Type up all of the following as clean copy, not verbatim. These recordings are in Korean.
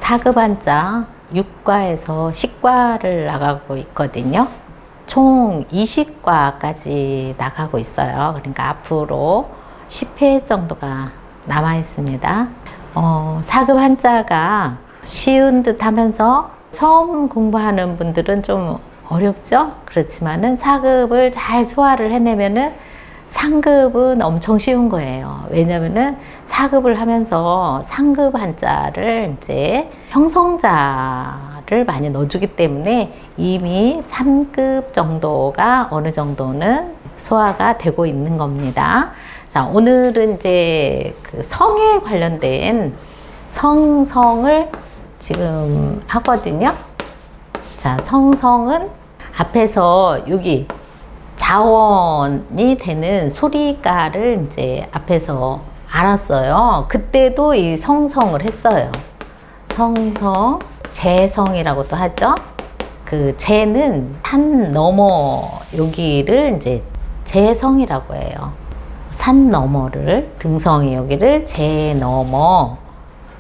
4급 한자 6과에서 10과를 나가고 있거든요. 총 20과까지 나가고 있어요. 그러니까 앞으로 10회 정도가 남아 있습니다. 4급 한자가 쉬운 듯 하면서 처음 공부하는 분들은 좀 어렵죠? 그렇지만은 4급을 잘 소화를 해내면은 상급은 엄청 쉬운 거예요. 왜냐면은 4급을 하면서 상급 한자를 이제 형성자를 많이 넣어주기 때문에 이미 3급 정도가 어느 정도는 소화가 되고 있는 겁니다. 자, 오늘은 이제 그 성에 관련된 성을 지금 하거든요. 자, 성은 앞에서 여기 자원이 되는 소리가를 이제 앞에서 알았어요. 그때도 이 성을 했어요. 성성, 재성이라고도 하죠. 그 재는 산 너머 여기를 이제 재성이라고 해요. 산 너머를, 등성이 여기를 재 너머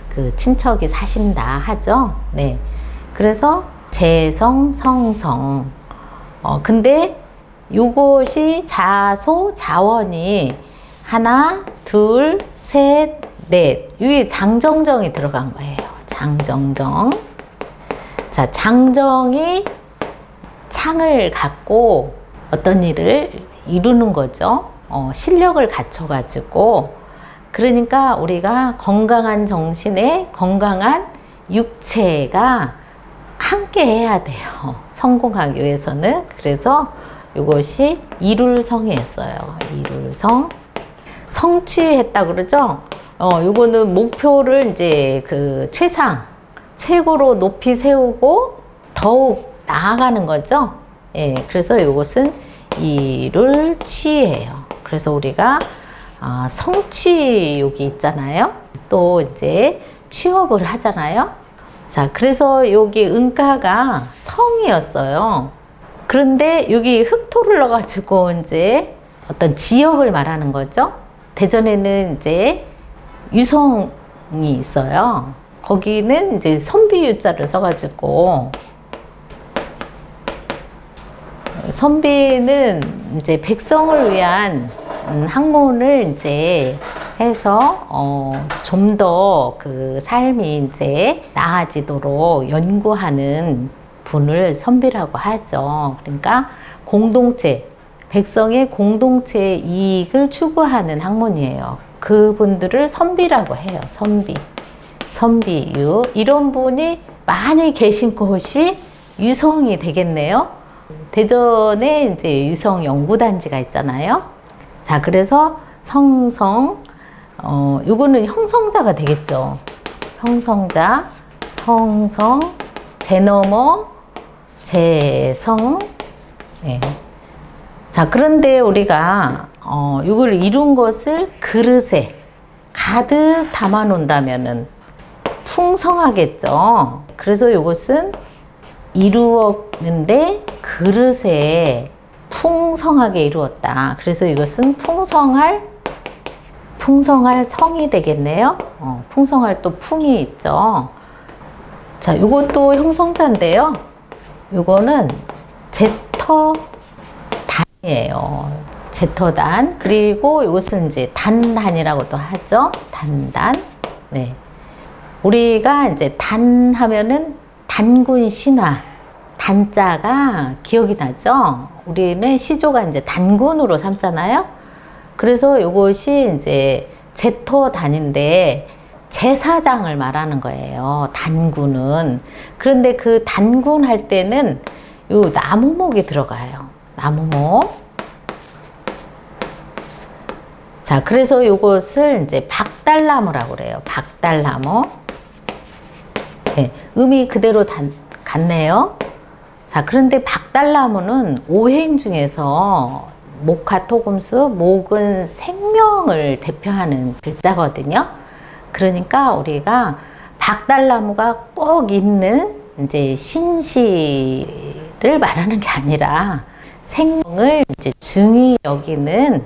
그 친척이 사신다 하죠. 네. 그래서 재성, 성성. 근데 요것이 자소, 자원이 하나, 둘, 셋, 넷. 여기 장정정이 들어간 거예요. 장정정. 자, 장정이 창을 갖고 어떤 일을 이루는 거죠. 실력을 갖춰가지고. 그러니까 우리가 건강한 정신에 건강한 육체가 함께 해야 돼요. 성공하기 위해서는. 그래서 이것이 이룰성이었어요. 이룰성. 성취했다 그러죠? 요거는 목표를 이제 그 최고로 높이 세우고 더욱 나아가는 거죠. 예, 그래서 이것은 이룰취예요. 그래서 우리가 성취 여기 있잖아요. 또 이제 취업을 하잖아요. 자, 그래서 여기 은가가 성이었어요. 그런데 여기 흑토를 넣어가지고 이제 어떤 지역을 말하는 거죠. 대전에는 이제 유성이 있어요. 거기는 이제 선비유자를 써가지고 선비는 이제 백성을 위한 학문을 이제 해서 좀 더 그 삶이 이제 나아지도록 연구하는 분을 선비라고 하죠. 그러니까 공동체, 백성의 공동체 이익을 추구하는 학문이에요. 그분들을 선비라고 해요. 선비유. 이런 분이 많이 계신 곳이 유성이 되겠네요. 대전에 이제 유성 연구단지가 있잖아요. 자, 그래서 성성, 요거는 형성자가 되겠죠. 형성자, 성성, 재너머, 재성. 네. 자, 그런데 우리가 이걸 이룬 것을 그릇에 가득 담아 놓는다면은 풍성하겠죠. 그래서 이것은 이루었는데 그릇에 풍성하게 이루었다. 그래서 이것은 풍성할 성이 되겠네요. 풍성할 또 풍이 있죠. 자, 이것도 형성자인데요. 이거는 제터단이에요. 제터단. 그리고 이것은 이제 단단이라고도 하죠. 단단. 네. 우리가 이제 단 하면은 단군 신화. 단자가 기억이 나죠? 우리는 시조가 이제 단군으로 삼잖아요. 그래서 이것이 이제 제터단인데 제사장을 말하는 거예요. 단군은. 그런데 그 단군 할 때는 요 나무목이 들어가요. 나무목. 자, 그래서 요것을 이제 박달나무라고 그래요. 박달나무. 네, 음이 그대로 같네요. 자, 그런데 박달나무는 오행 중에서 목화토금수, 목은 생명을 대표하는 글자거든요. 그러니까 우리가 박달나무가 꼭 있는 이제 신시를 말하는 게 아니라 생명을 이제 중히 여기는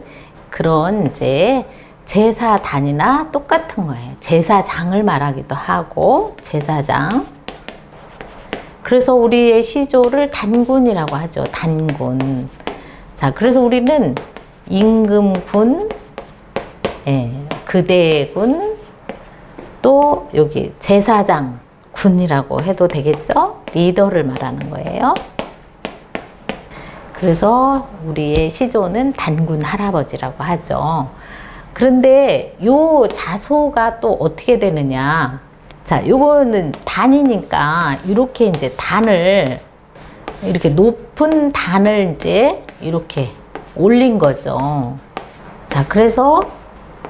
그런 이제 제사단이나 똑같은 거예요. 제사장을 말하기도 하고 제사장. 그래서 우리의 시조를 단군이라고 하죠. 단군. 자, 그래서 우리는 임금군, 그대군, 또 여기 제사장 군이라고 해도 되겠죠? 리더를 말하는 거예요. 그래서 우리의 시조는 단군 할아버지라고 하죠. 그런데 요 자소가 또 어떻게 되느냐. 자, 요거는 단이니까 이렇게 이제 단을, 이렇게 높은 단을 이제 이렇게 올린 거죠. 자, 그래서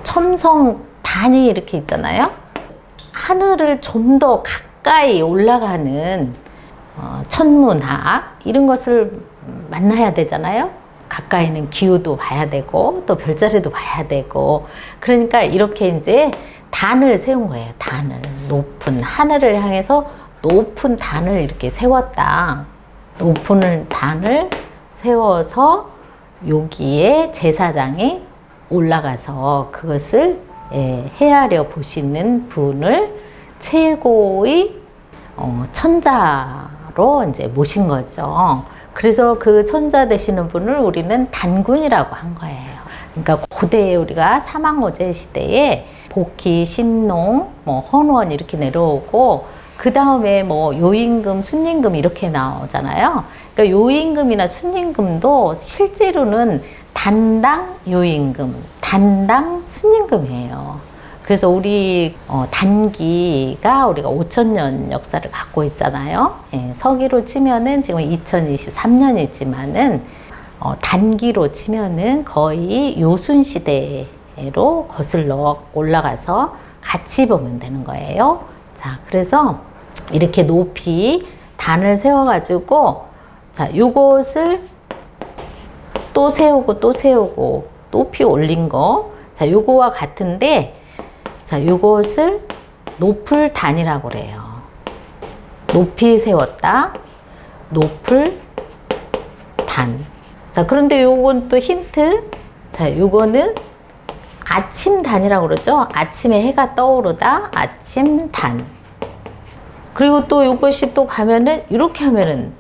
첨성 단이 이렇게 있잖아요. 하늘을 좀 더 가까이 올라가는 천문학 이런 것을 만나야 되잖아요. 가까이는 기후도 봐야 되고 또 별자리도 봐야 되고, 그러니까 이렇게 이제 단을 세운 거예요. 단을, 높은 하늘을 향해서 높은 단을 이렇게 세웠다. 높은 단을 세워서 여기에 제사장이 올라가서 그것을 헤아려 보시는 분을 최고의 천자로 이제 모신 거죠. 그래서 그 천자 되시는 분을 우리는 단군이라고 한 거예요. 그러니까 고대에 우리가 사망오제 시대에 복희, 신농, 헌원 이렇게 내려오고, 그 다음에 요임금, 순임금 이렇게 나오잖아요. 그러니까 요임금이나 순임금도 실제로는 단당 요임금, 단당 순임금이에요. 그래서 우리 단기가 우리가 5,000년 역사를 갖고 있잖아요. 서기로 치면은 지금 2023년이지만은 단기로 치면은 거의 요순 시대로 거슬러 올라가서 같이 보면 되는 거예요. 자, 그래서 이렇게 높이 단을 세워가지고, 자, 요것을 또 세우고 또 세우고 높이 올린 거, 자, 요거와 같은데, 자, 요것을 높을 단이라고 그래요. 높이 세웠다, 높을 단. 자, 그런데 요건 또 힌트. 자, 요거는 아침 단이라고 그러죠. 아침에 해가 떠오르다, 아침 단. 그리고 또 요것이 또 가면은 이렇게 하면은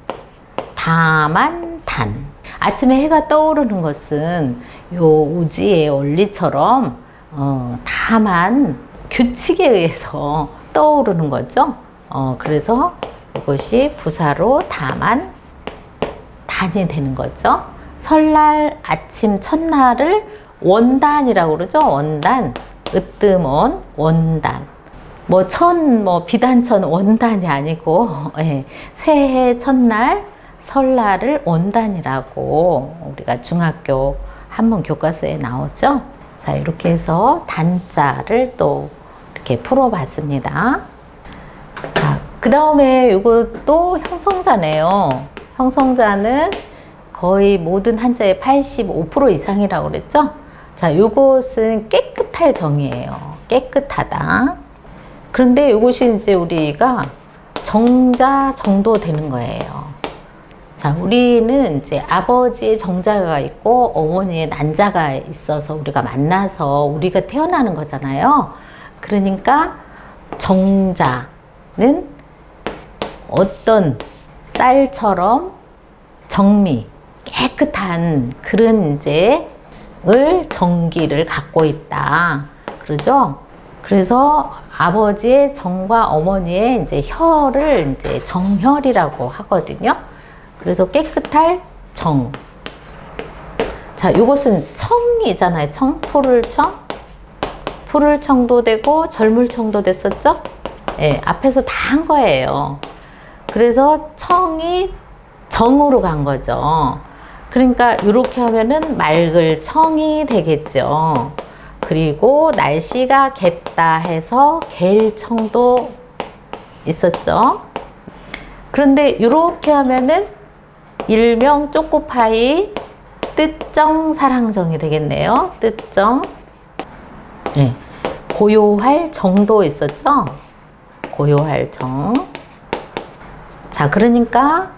다만 단. 아침에 해가 떠오르는 것은 요 우지의 원리처럼 다만 규칙에 의해서 떠오르는 거죠. 그래서 이것이 부사로 다만 단이 되는 거죠. 설날 아침 첫날을 원단이라고 그러죠. 원단, 으뜸원, 원단. 비단천 원단이 아니고, 새해 첫날 설날을 원단이라고 우리가 중학교 한문 교과서에 나오죠. 자, 이렇게 해서 단자를 또 이렇게 풀어봤습니다. 자, 그 다음에 이것도 형성자네요. 형성자는 거의 모든 한자의 85% 이상이라고 그랬죠. 자, 이것은 깨끗할 정이에요. 깨끗하다. 그런데 이것이 이제 우리가 정자 정도 되는 거예요. 자, 우리는 이제 아버지의 정자가 있고 어머니의 난자가 있어서 우리가 만나서 우리가 태어나는 거잖아요. 그러니까 정자는 어떤 쌀처럼 정미, 깨끗한 그런 정기를 갖고 있다. 그러죠? 그래서 아버지의 정과 어머니의 이제 혈을 이제 정혈이라고 하거든요. 그래서 깨끗할 정. 자, 이것은 청이잖아요. 청, 푸를 청. 푸를 청도 되고 젊을 청도 됐었죠? 앞에서 다 한 거예요. 그래서 청이 정으로 간 거죠. 그러니까 이렇게 하면은 맑을 청이 되겠죠. 그리고 날씨가 겠다 해서 갤청도 있었죠. 그런데 이렇게 하면은 일명 쪼꼬파이 뜻정 사랑정이 되겠네요. 뜻정. 고요할 정도 있었죠. 고요할 정. 자, 그러니까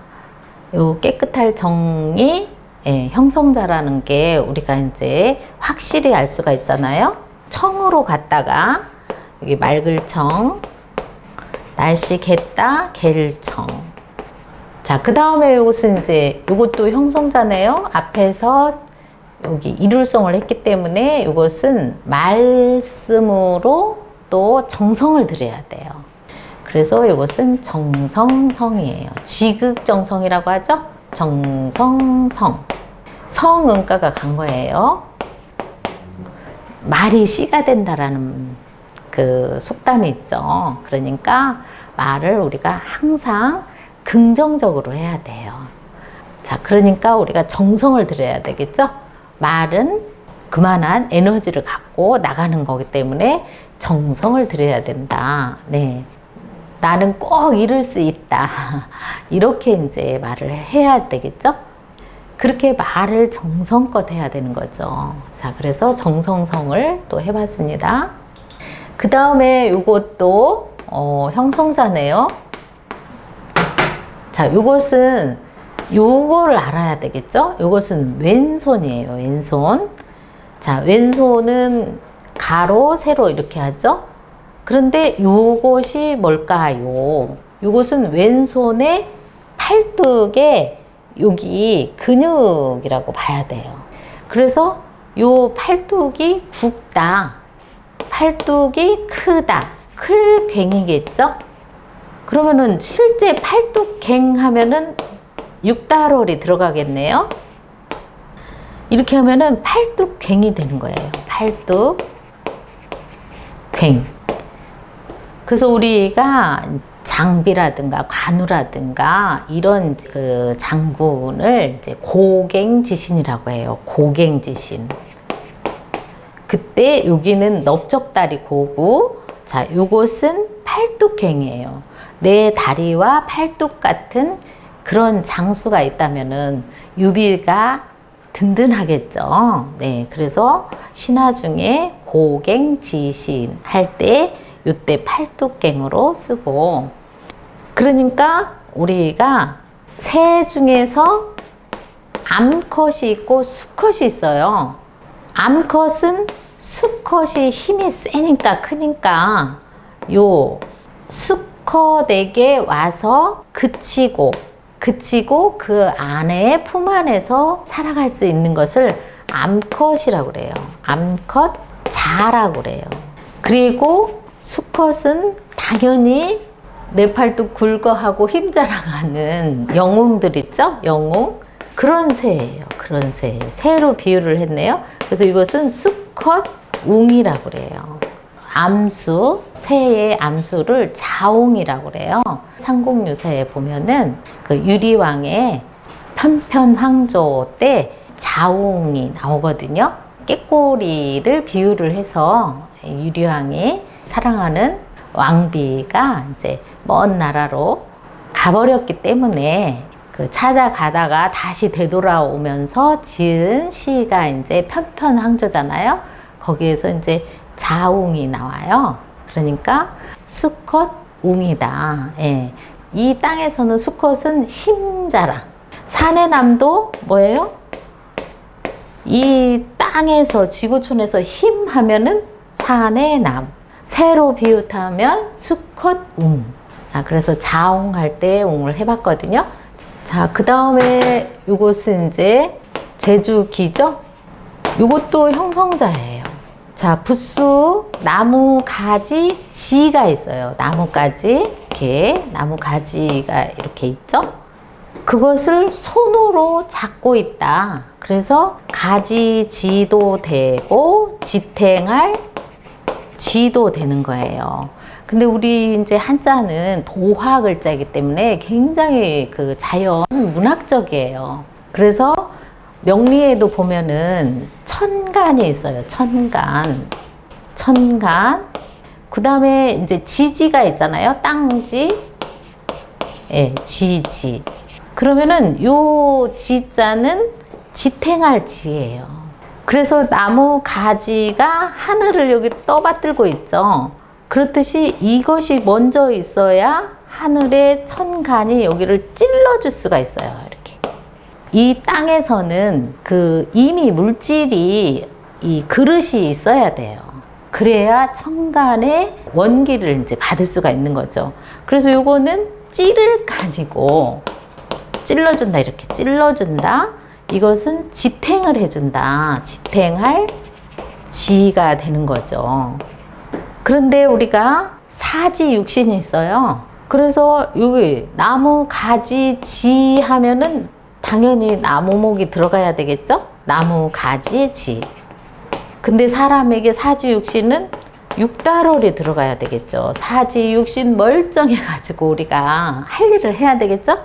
요 깨끗할 정이 형성자라는 게 우리가 이제 확실히 알 수가 있잖아요. 청으로 갔다가 여기 맑을청, 날씨 겠다, 갤청. 자, 그 다음에 이것은 이제 이것도 형성자네요. 앞에서 여기 일울성을 했기 때문에 이것은 말씀으로 또 정성을 들여야 돼요. 그래서 이것은 정성성이에요. 지극정성이라고 하죠. 정성성. 성은가가 간 거예요. 말이 씨가 된다라는 그 속담이 있죠. 그러니까 말을 우리가 항상 긍정적으로 해야 돼요. 자, 그러니까 우리가 정성을 들여야 되겠죠. 말은 그만한 에너지를 갖고 나가는 거기 때문에 정성을 들여야 된다. 네. 나는 꼭 이룰 수 있다. 이렇게 이제 말을 해야 되겠죠. 그렇게 말을 정성껏 해야 되는 거죠. 자, 그래서 정성성을 또 해봤습니다. 그 다음에 이것도 형성자네요. 자, 이것은 요거를 알아야 되겠죠. 이것은 왼손이에요. 왼손. 자, 왼손은 가로, 세로 이렇게 하죠. 그런데 요것이 뭘까요? 요것은 왼손의 팔뚝에 여기 근육이라고 봐야 돼요. 그래서 요 팔뚝이 굵다, 팔뚝이 크다, 클괭이겠죠? 그러면은 실제 팔뚝괭 하면은 육달월이 들어가겠네요. 이렇게 하면은 팔뚝괭이 되는 거예요. 팔뚝괭. 그래서 우리가 장비라든가 관우라든가 이런 그 장군을 이제 고갱지신이라고 해요. 고갱지신. 그때 여기는 넓적다리 고구. 자, 요것은 팔뚝갱이에요. 내 다리와 팔뚝 같은 그런 장수가 있다면은 유비가 든든하겠죠. 네, 그래서 신화 중에 고갱지신 할 때 요때 팔뚝갱으로 쓰고, 그러니까 우리가 새 중에서 암컷이 있고 수컷이 있어요. 암컷은 수컷이 힘이 세니까 크니까 요 수컷에게 와서 그치고 그 안에 품 안에서 살아갈 수 있는 것을 암컷이라고 그래요. 암컷 자라고 그래요. 그리고 수컷은 당연히 내 팔뚝 굵어하고 힘자랑하는 영웅들 있죠? 영웅. 그런 새예요. 그런 새. 새로 비유를 했네요. 그래서 이것은 수컷 웅이라고 그래요. 암수, 새의 암수를 자웅이라고 그래요. 삼국유사에 보면은 그 유리왕의 편편황조 때 자웅이 나오거든요. 꾀꼬리를 비유를 해서 유리왕이 사랑하는 왕비가 이제 먼 나라로 가버렸기 때문에 그 찾아가다가 다시 되돌아오면서 지은 시가 이제 편편황조잖아요. 거기에서 이제 자웅이 나와요. 그러니까 수컷 웅이다. 예. 이 땅에서는 수컷은 힘자랑. 산의 남도 뭐예요? 이 땅에서 지구촌에서 힘 하면은 산의 남. 새로 비유하면 수컷 웅. 자, 그래서 자웅 할 때 웅을 해봤거든요. 자, 그 다음에 이것은 이제 제주기죠? 이것도 형성자예요. 자, 붓수, 나무 가지, 지가 있어요. 나무가지, 이렇게 나무 가지가 이렇게 있죠? 그것을 손으로 잡고 있다. 그래서 가지, 지도 되고 지탱할 지도 되는 거예요. 근데 우리 이제 한자는 도화 글자이기 때문에 굉장히 그 자연 문학적이에요. 그래서 명리에도 보면은 천간이 있어요. 천간. 그 다음에 이제 지지가 있잖아요. 땅지. 예, 지지. 그러면은 요 지자는 지탱할 지예요. 그래서 나무 가지가 하늘을 여기 떠받들고 있죠. 그렇듯이 이것이 먼저 있어야 하늘의 천간이 여기를 찔러줄 수가 있어요. 이렇게. 이 땅에서는 그 이미 물질이 이 그릇이 있어야 돼요. 그래야 천간의 원기를 이제 받을 수가 있는 거죠. 그래서 요거는 찌를 가지고 찔러준다. 이렇게 찔러준다. 이것은 지탱을 해준다. 지탱할 지가 되는 거죠. 그런데 우리가 사지 육신이 있어요. 그래서 여기 나무 가지 지 하면은 당연히 나무목이 들어가야 되겠죠? 나무 가지 지. 근데 사람에게 사지 육신은 육달월이 들어가야 되겠죠. 사지 육신 멀쩡해 가지고 우리가 할 일을 해야 되겠죠?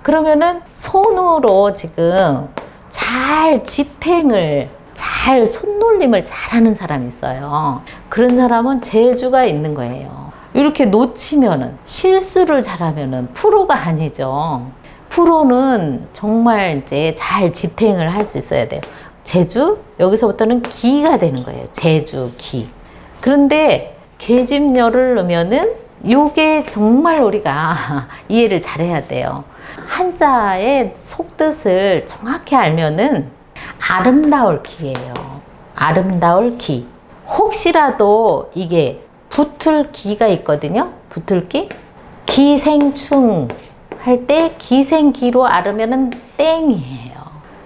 그러면은 손으로 지금 잘 지탱을 잘 손놀림을 잘하는 사람이 있어요. 그런 사람은 재주가 있는 거예요. 이렇게 놓치면은 실수를 잘하면은 프로가 아니죠. 프로는 정말 이제 잘 지탱을 할 수 있어야 돼요. 재주, 여기서부터는 기가 되는 거예요. 재주, 기. 그런데 계집열을 넣으면은 요게 정말 우리가 이해를 잘해야 돼요. 한자의 속뜻을 정확히 알면은 아름다울 기예요. 아름다울 기. 혹시라도 이게 붙을 기가 있거든요. 붙을 기. 기생충 할 때 기생기로 앓으면은 땡이에요.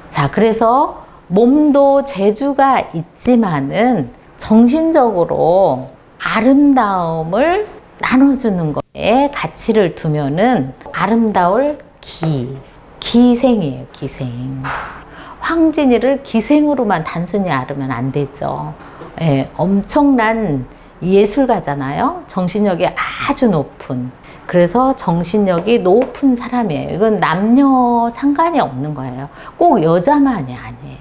자, 그래서 몸도 재주가 있지만은 정신적으로 아름다움을 나눠주는 거에 가치를 두면은 아름다울 기. 기생이에요. 기생. 황진이를 기생으로만 단순히 앓으면 안 되죠. 예, 엄청난 예술가잖아요. 정신력이 아주 높은. 그래서 정신력이 높은 사람이에요. 이건 남녀 상관이 없는 거예요. 꼭 여자만이 아니에요.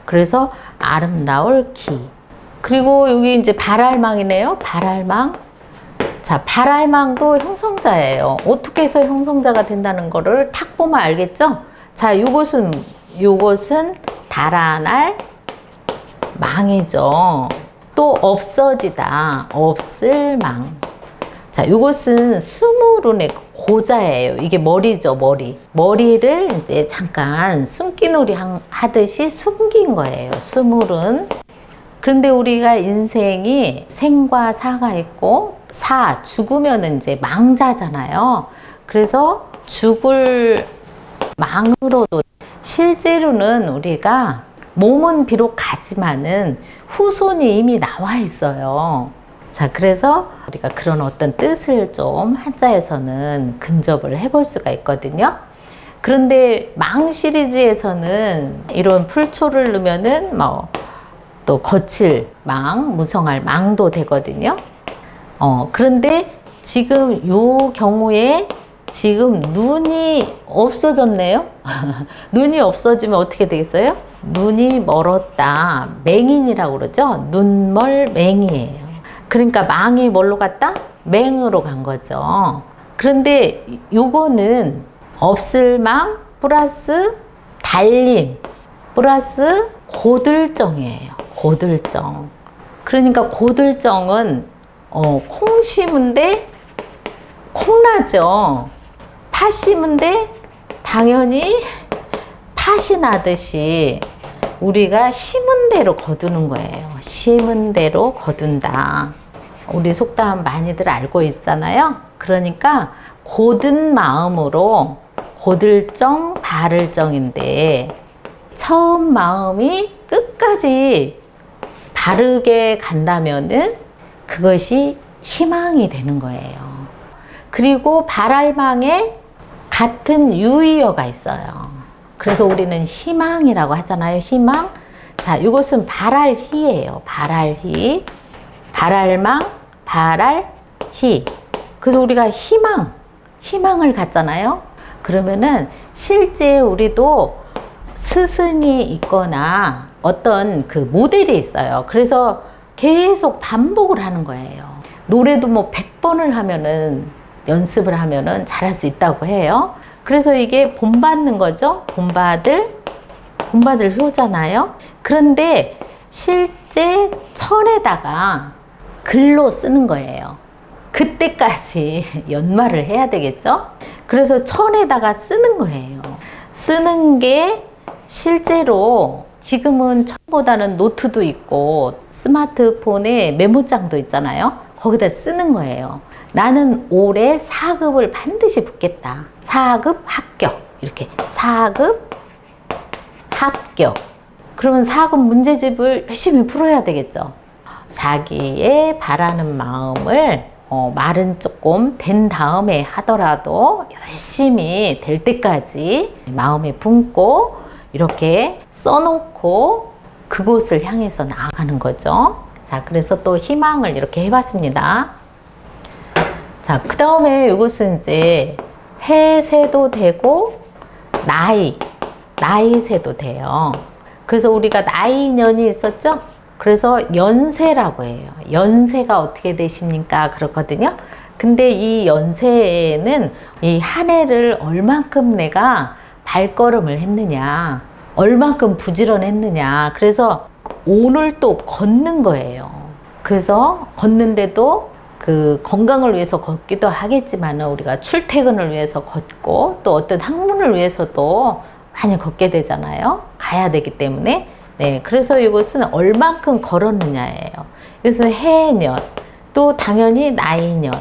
그래서 아름다울 기. 그리고 여기 이제 발알망이네요. 발알망. 자, 발알망도 형성자예요. 어떻게 해서 형성자가 된다는 거를 탁 보면 알겠죠? 자, 요것은 달아날 망이죠. 또 없어지다. 없을 망. 자, 요것은 수무론의 고자예요. 이게 머리죠, 머리. 머리를 이제 잠깐 숨기놀이 하듯이 숨긴 거예요. 수물은. 그런데 우리가 인생이 생과 사가 있고, 죽으면 이제 망자잖아요. 그래서 죽을 망으로도 실제로는 우리가 몸은 비록 가지만은 후손이 이미 나와 있어요. 자, 그래서 우리가 그런 어떤 뜻을 좀 한자에서는 근접을 해볼 수가 있거든요. 그런데 망 시리즈에서는 이런 풀초를 넣으면은 또 거칠 망, 무성할 망도 되거든요. 그런데 지금 요 경우에 지금 눈이 없어졌네요. 눈이 없어지면 어떻게 되겠어요? 눈이 멀었다. 맹인이라고 그러죠. 눈멀 맹이에요. 그러니까 망이 뭘로 갔다? 맹으로 간 거죠. 그런데 요거는 없을 망 플러스 달림 플러스 고들정이에요. 고들정. 그러니까 고들정은 콩 심은데 콩나죠. 파 심은데 당연히 팥이 나듯이 우리가 심은 대로 거두는 거예요. 심은 대로 거둔다. 우리 속담 많이들 알고 있잖아요. 그러니까 고든 마음으로 고들정 바를정인데 처음 마음이 끝까지 바르게 간다면은 그것이 희망이 되는 거예요. 그리고 발알망에 같은 유의어가 있어요. 그래서 우리는 희망이라고 하잖아요. 희망. 자, 이것은 발알희예요. 발알희. 발알망, 발알희. 그래서 우리가 희망을 갖잖아요. 그러면은 실제 우리도 스승이 있거나 어떤 그 모델이 있어요. 그래서 계속 반복을 하는 거예요. 노래도 뭐 100번을 하면은 연습을 하면은 잘할 수 있다고 해요. 그래서 이게 본받는 거죠. 본받을 효잖아요. 그런데 실제 천에다가 글로 쓰는 거예요. 그때까지 연말을 해야 되겠죠. 그래서 천에다가 쓰는 거예요. 쓰는 게 실제로 지금은 보다는 노트도 있고 스마트폰에 메모장도 있잖아요. 거기다 쓰는 거예요. 나는 올해 4급을 반드시 붙겠다. 4급 합격. 이렇게 4급 합격. 그러면 4급 문제집을 열심히 풀어야 되겠죠. 자기의 바라는 마음을 말은 조금 된 다음에 하더라도 열심히 될 때까지 마음에 품고 이렇게 써놓고 그곳을 향해서 나아가는 거죠. 자, 그래서 또 희망을 이렇게 해봤습니다. 자, 그 다음에 이것은 이제 해세도 되고 나이세도 돼요. 그래서 우리가 나이년이 있었죠? 그래서 연세라고 해요. 연세가 어떻게 되십니까? 그렇거든요. 근데 이 연세에는 이 한 해를 얼만큼 내가 발걸음을 했느냐, 얼만큼 부지런했느냐. 그래서 오늘 또 걷는 거예요. 그래서 걷는데도 그 건강을 위해서 걷기도 하겠지만 우리가 출퇴근을 위해서 걷고 또 어떤 학문을 위해서도 많이 걷게 되잖아요. 가야 되기 때문에. 네, 그래서 이것은 얼만큼 걸었느냐예요. 이것은 해년, 또 당연히 나이년.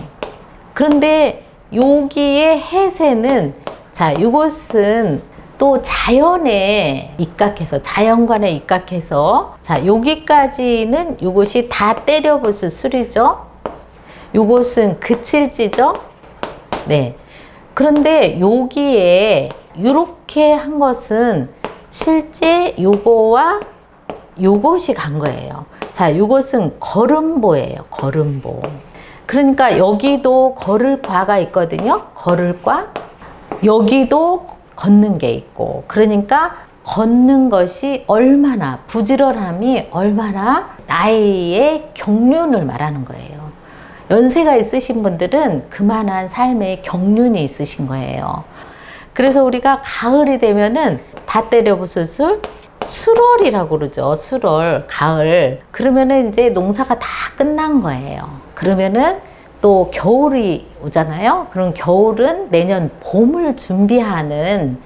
그런데 여기에 해세는, 자, 이것은 또 자연에 입각해서, 자연관에 입각해서, 자, 여기까지는 이것이 다 때려부술 술이죠. 이것은 그칠지죠. 네. 그런데 여기에 이렇게 한 것은 실제 요거와 요것이 간 거예요. 자, 요것은 걸음보예요. 걸음보. 그러니까 여기도 걸을 과가 있거든요. 걸을 과. 여기도 걷는 게 있고. 그러니까 걷는 것이 얼마나, 부지런함이 얼마나 나이의 경륜을 말하는 거예요. 연세가 있으신 분들은 그만한 삶의 경륜이 있으신 거예요. 그래서 우리가 가을이 되면은 다 때려부술 술, 수월이라고 그러죠. 수월, 가을. 그러면은 이제 농사가 다 끝난 거예요. 그러면은 또 겨울이 오잖아요. 그럼 겨울은 내년 봄을 준비하는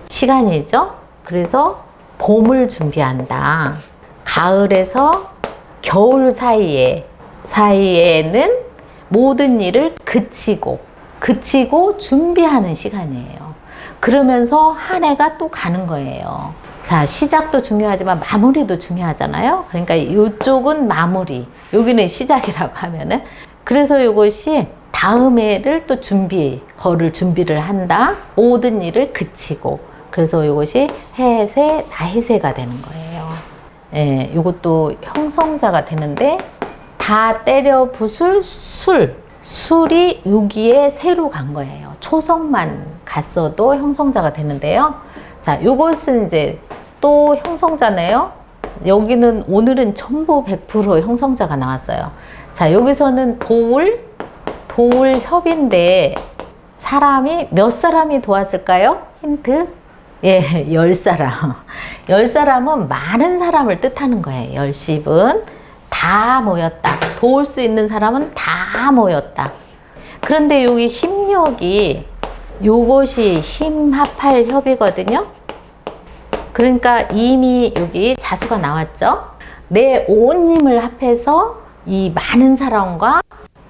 시간이죠. 그래서 봄을 준비한다. 가을에서 겨울 사이에는 모든 일을 그치고 준비하는 시간이에요. 그러면서 한 해가 또 가는 거예요. 자, 시작도 중요하지만 마무리도 중요하잖아요. 그러니까 이쪽은 마무리, 여기는 시작이라고 하면은. 그래서 이것이 다음 해를 또 걸을 준비를 한다. 모든 일을 그치고. 그래서 이것이 해세, 나이세가 되는 거예요. 예, 이것도 형성자가 되는데, 다 때려 부술 술이 여기에 새로 간 거예요. 초성만 갔어도 형성자가 되는데요. 자, 이것은 이제 또 형성자네요. 여기는 오늘은 전부 100% 형성자가 나왔어요. 자, 여기서는 도울협인데 사람이 몇 사람이 도왔을까요? 힌트? 예, 10사람. 10사람은 많은 사람을 뜻하는 거예요. 10은 다 모였다. 도울 수 있는 사람은 다 모였다. 그런데 여기 힘력이, 요것이 힘합할 협이거든요. 그러니까 이미 여기 자수가 나왔죠. 내 온 힘을 합해서 이 많은 사람과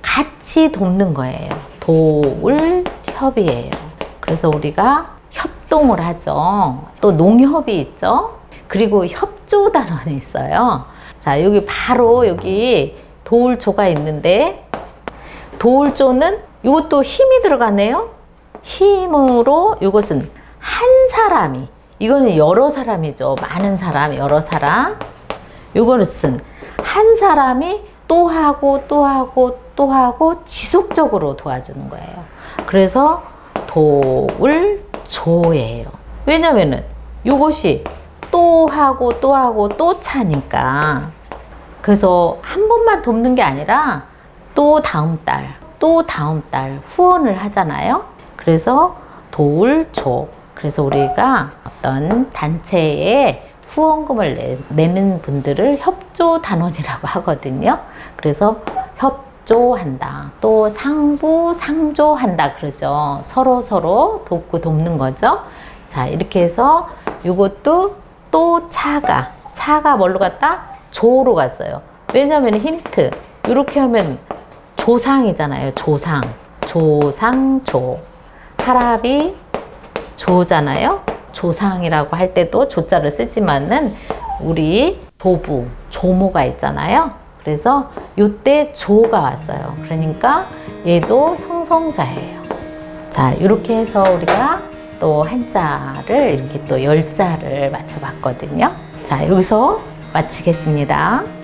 같이 돕는 거예요. 도울 협이에요. 그래서 우리가 협동을 하죠. 또 농협이 있죠. 그리고 협조단원이 있어요. 자, 여기 바로 여기 도울조가 있는데, 도울조는 이것도 힘이 들어가네요. 힘으로 이것은 한 사람이, 이거는 여러 사람이죠. 많은 사람, 여러 사람. 이것은 한 사람이 또 하고 또 하고 또 하고 지속적으로 도와주는 거예요. 그래서 도울조예요. 왜냐면은 이것이 또 하고 또 하고 또 차니까. 그래서 한 번만 돕는 게 아니라 또 다음 달 후원을 하잖아요. 그래서 도울조. 그래서 우리가 어떤 단체에 후원금을 내는 분들을 협조단원이라고 하거든요. 그래서 협조한다. 또 상조한다 그러죠. 서로 돕고 돕는 거죠. 자, 이렇게 해서 이것도 또 차가 사가 뭘로 갔다? 조로 갔어요. 왜냐하면 힌트. 이렇게 하면 조상이잖아요. 조상. 조상조. 하랍이 조잖아요. 조상이라고 할 때도 조자를 쓰지만은 우리 조부, 조모가 있잖아요. 그래서 이때 조가 왔어요. 그러니까 얘도 형성자예요. 자, 이렇게 해서 우리가 또 한자를 이렇게 또 10자를 맞춰봤거든요. 자, 여기서 마치겠습니다.